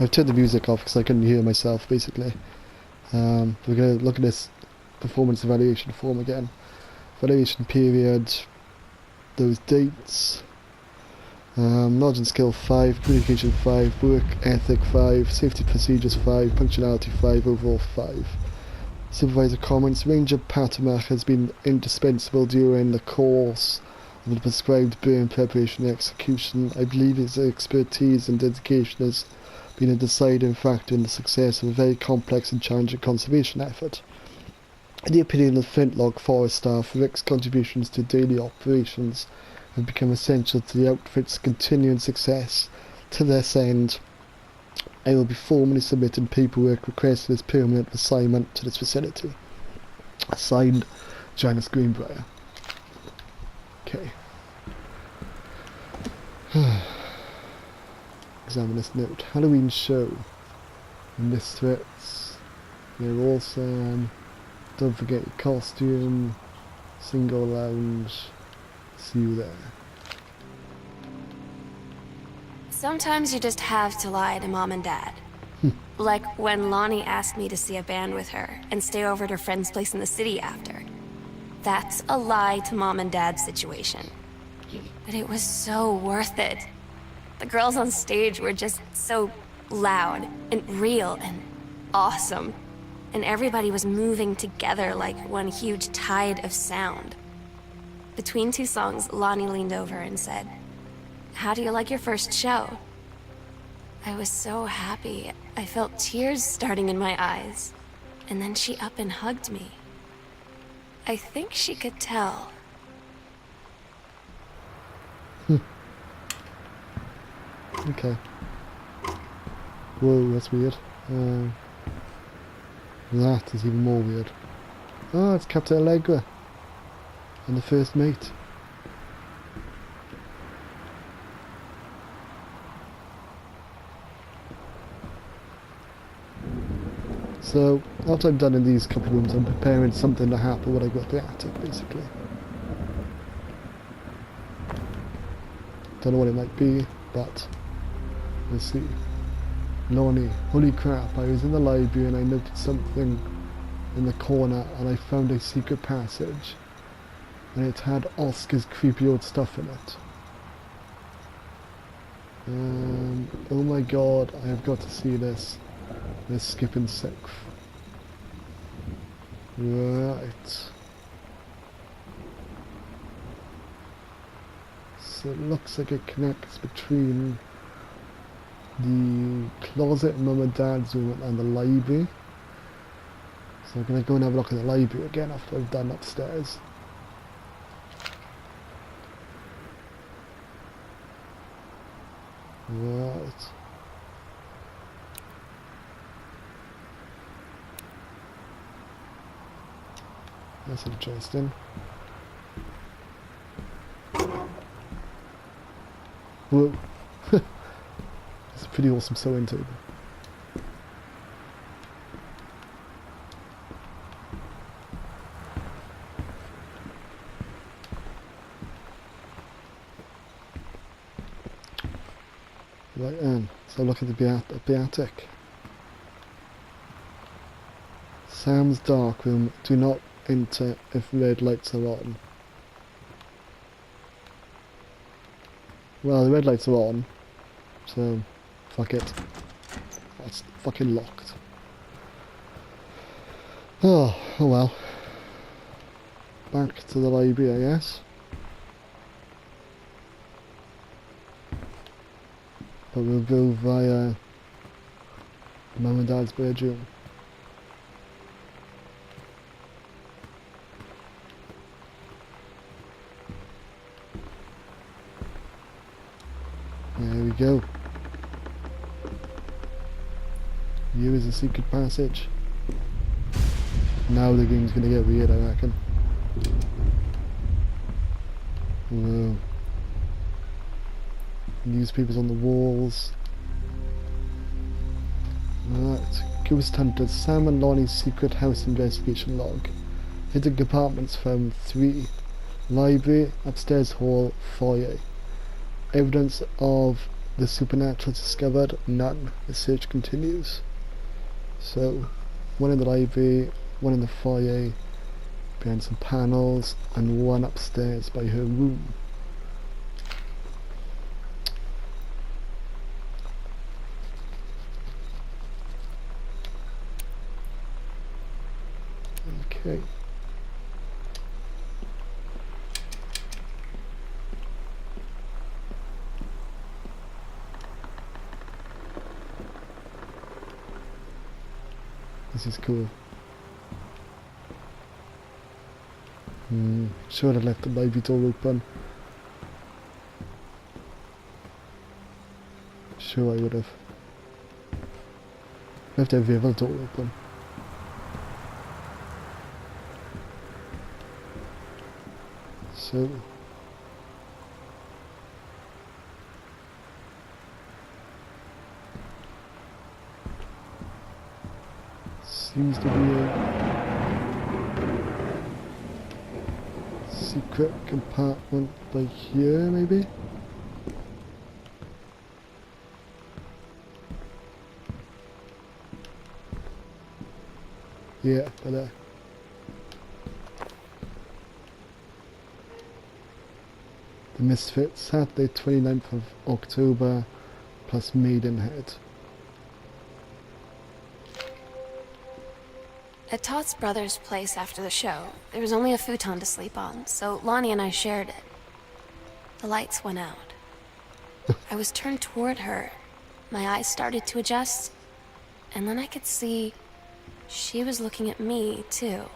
I've turned the music off because I couldn't hear myself, basically. We're going to look at this performance evaluation form again. Evaluation period, those dates, knowledge and skill 5, communication 5, work ethic 5, safety procedures 5, punctuality 5, overall 5. Supervisor comments, Ranger Patimer has been indispensable during the course of the prescribed burn preparation and execution. I believe his expertise and dedication has been a deciding factor in the success of a very complex and challenging conservation effort. In the opinion of Flintlock Forest staff, Rick's contributions to daily operations have become essential to the outfit's continuing success. To this end, I will be formally submitting paperwork requesting his permanent assignment to this facility. Signed, Janice Greenbrier. Okay. Examine this note. Halloween show. Misfits. You're awesome. Don't forget your costume. Single lounge. See you there. Sometimes you just have to lie to Mom and Dad. Like when Lonnie asked me to see a band with her and stay over at her friend's place in the city after. That's a lie to Mom and Dad's situation. But it was so worth it. The girls on stage were just so loud and real and awesome. And everybody was moving together like one huge tide of sound. Between two songs, Lonnie leaned over and said, "How do you like your first show?" I was so happy. I felt tears starting in my eyes. And then she up and hugged me. I think she could tell. Okay. Whoa, that's weird. That is even more weird. Oh, it's Captain Allegra. And the first mate. So, after I'm done in these couple of rooms, I'm preparing something to happen when I go up the attic, basically. Don't know what it might be, but let's see. Lonnie, holy crap, I was in the library and I noticed something in the corner and I found a secret passage. And it had Oscar's creepy old stuff in it. Oh my god, I have got to see this. Let's skip in 6. Right. So it looks like it connects between the closet in Mum and Dad's room and the library. So I'm going to go and have a look at the library again after I've done upstairs. Right. That's interesting. Whoa. It's a pretty awesome sewing table. Right then, so look at the attic. Sam's dark room, do not enter if red lights are on. Well, the red lights are on, so fuck it. It's fucking locked. Oh well. Back to the library, I guess. But we'll go via Mum and Dad's bedroom. There we go. Here is a secret passage. Now the game's gonna get weird, I reckon. Whoa. Newspapers on the walls. Right. Ghost Hunters. Sam and Lonnie's secret house investigation log. Hidden compartments found 3. Library, upstairs hall, foyer. Evidence of the supernatural discovered? None. The search continues. So, one in the library, one in the foyer, behind some panels, and one upstairs by her room. Okay. This is cool. Should have left the library door open. Sure I would have. Left every other door open. So seems to be a secret compartment by here, maybe? Yeah, by there. The Misfits, Saturday 29th of October, plus Maidenhead. At Todd's brother's place after the show, there was only a futon to sleep on, so Lonnie and I shared it. The lights went out. I was turned toward her. My eyes started to adjust, and then I could see she was looking at me, too.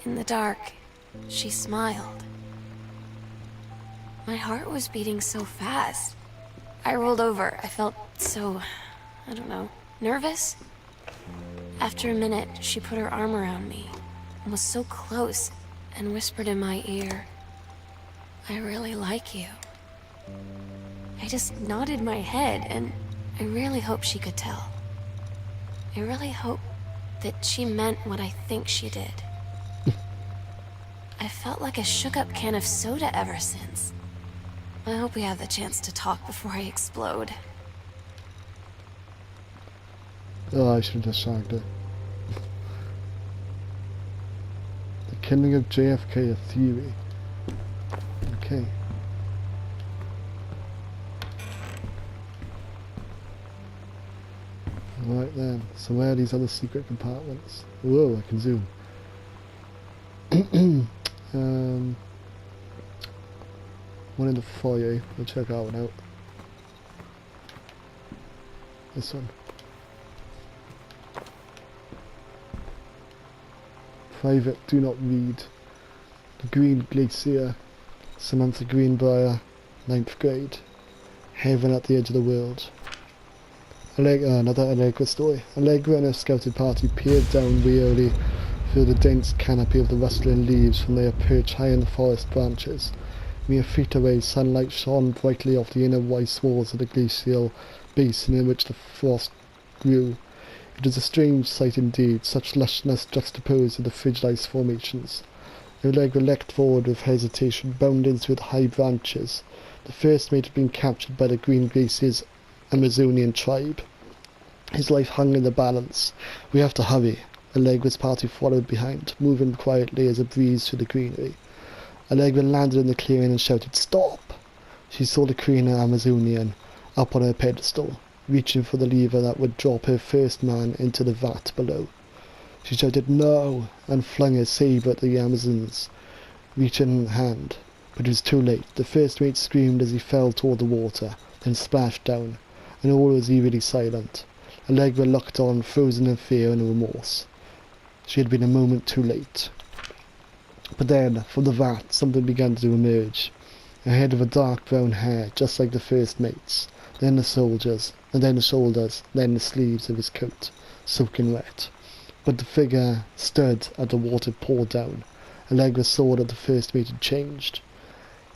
In the dark, she smiled. My heart was beating so fast. I rolled over. I felt so, I don't know, nervous? After a minute, she put her arm around me and was so close and whispered in my ear, "I really like you." I just nodded my head, and I really hope she could tell. I really hope that she meant what I think she did. I felt like a shook-up can of soda ever since. I hope we have the chance to talk before I explode. Oh, I should have just shagged her. The killing of JFK, a theory. Okay. Right then, so where are these other secret compartments? Whoa, I can zoom. One in the foyer, we'll check that one out. This one. Private, do not read. The Green Glacier, Samantha Greenbrier, 9th grade. Heaven at the edge of the world. Another Allegra story. Allegra and her scouted party peered down wearily through the dense canopy of the rustling leaves from their perch high in the forest branches. Mere feet away, sunlight shone brightly off the inner white walls of the glacial basin in which the frost grew. It was a strange sight indeed, such lushness juxtaposed with the frigid ice formations. Allegra leapt forward with hesitation, bounding through the high branches. The first mate had been captured by the Green Glacier's Amazonian tribe. His life hung in the balance. We have to hurry. Allegra's party followed behind, moving quietly as a breeze through the greenery. Allegra landed in the clearing and shouted, "Stop!" She saw the Carina Amazonian up on her pedestal, reaching for the lever that would drop her first man into the vat below. She shouted, "No!" and flung her sabre at the Amazon's reaching hand. But it was too late. The first mate screamed as he fell toward the water, then splashed down, and all was eerily silent. Allegra looked on, frozen in fear and remorse. She had been a moment too late. But then, from the vat, something began to emerge. A head of a dark brown hair, just like the first mate's, then the soldiers, and then the shoulders, then the sleeves of his coat, soaking wet. But the figure stood as the water poured down. Allegra saw that the first mate had changed.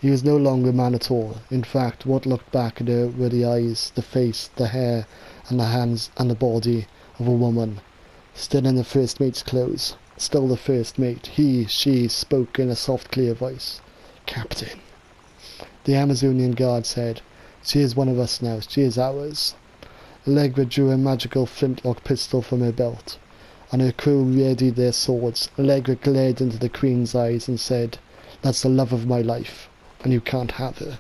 He was no longer a man at all. In fact, what looked back at her were the eyes, the face, the hair, and the hands and the body of a woman, still in the first mate's clothes. Still the first mate. She spoke in a soft, clear voice. "Captain." The Amazonian guard said, She is one of us now. She is ours. Allegra drew a magical flintlock pistol from her belt, and her crew readied their swords. Allegra glared into the Queen's eyes and said, "That's the love of my life, and you can't have her."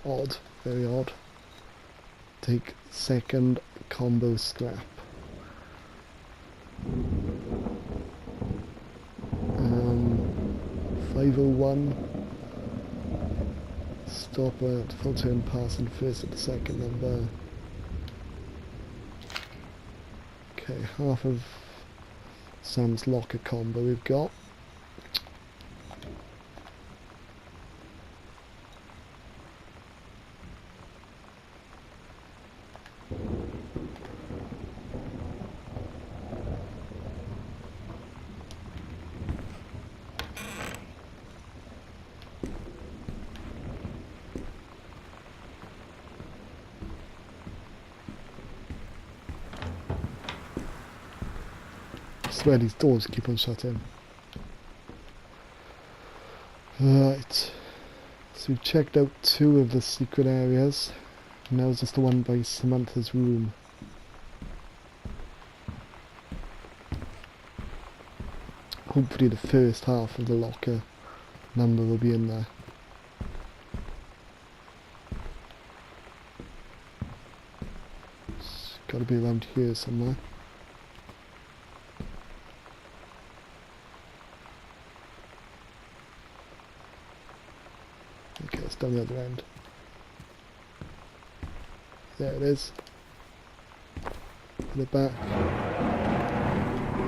Odd. Very odd. Take second combo scrap. 501. Stop at full turn pass and first at the second number. Okay, half of Sam's locker combo we've got. I swear these doors keep on shutting. Right, so we've checked out 2 of the secret areas. Now it's just the one by Samantha's room. Hopefully the first half of the locker number will be in there. It's got to be around here somewhere. Okay, it's down the other end. There it is. Put it back.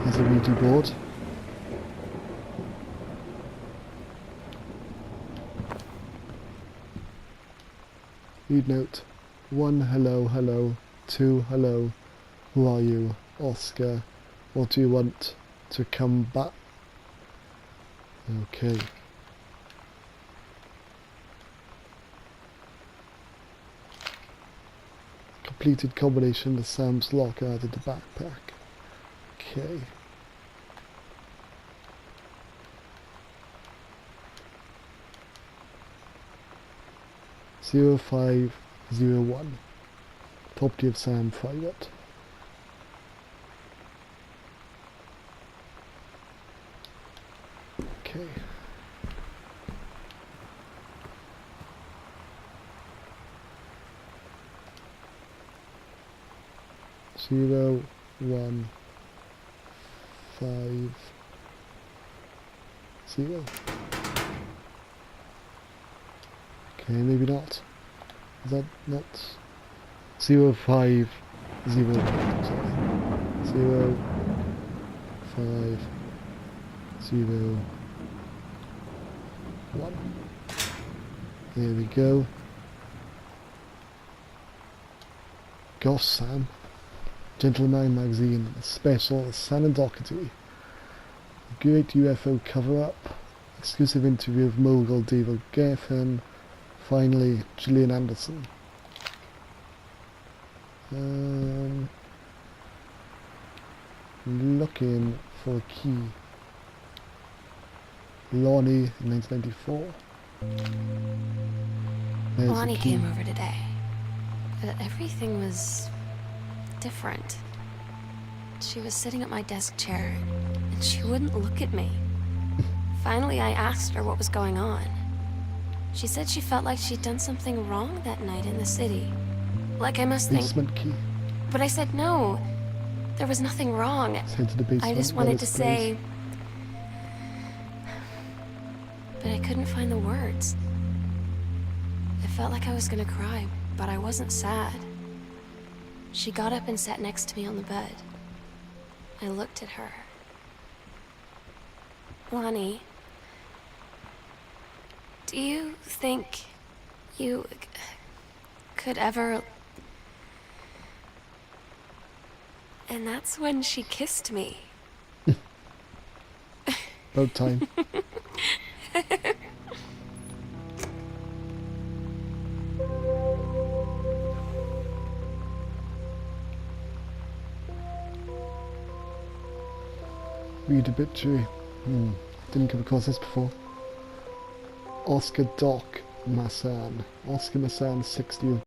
There's a Ouija board. Read note. 1, hello, hello. 2, hello. Who are you? Oscar. What do you want to come back? Okay. Completed combination of Sam's locker added to backpack. Okay. Zero 0501. Property of Sam private. Okay. Zero 1 5 0. Okay, maybe not. Is that not 0 5 0? Sorry. 0 5 0 1. There we go. Gosh, Sam. Gentleman magazine, special Sam and Doherty. Great UFO cover-up. Exclusive interview of mogul David Geffen. Finally, Gillian Anderson. Looking for a key. Lonnie, 1994. There's Lonnie a key. came over today, but everything was different. She was sitting at my desk chair, and she wouldn't look at me. Finally, I asked her what was going on. She said she felt like she'd done something wrong that night in the city. Like I must think... Basement key. But I said no. There was nothing wrong. Head to the basement. I just wanted to say... But I couldn't find the words. I felt like I was gonna cry, but I wasn't sad. She got up and sat next to me on the bed. I looked at her. Lonnie, do you think you could ever... And that's when she kissed me. About time. Read obituary. Didn't come across this before. Oscar Doc, Masan. Oscar Masan, 60th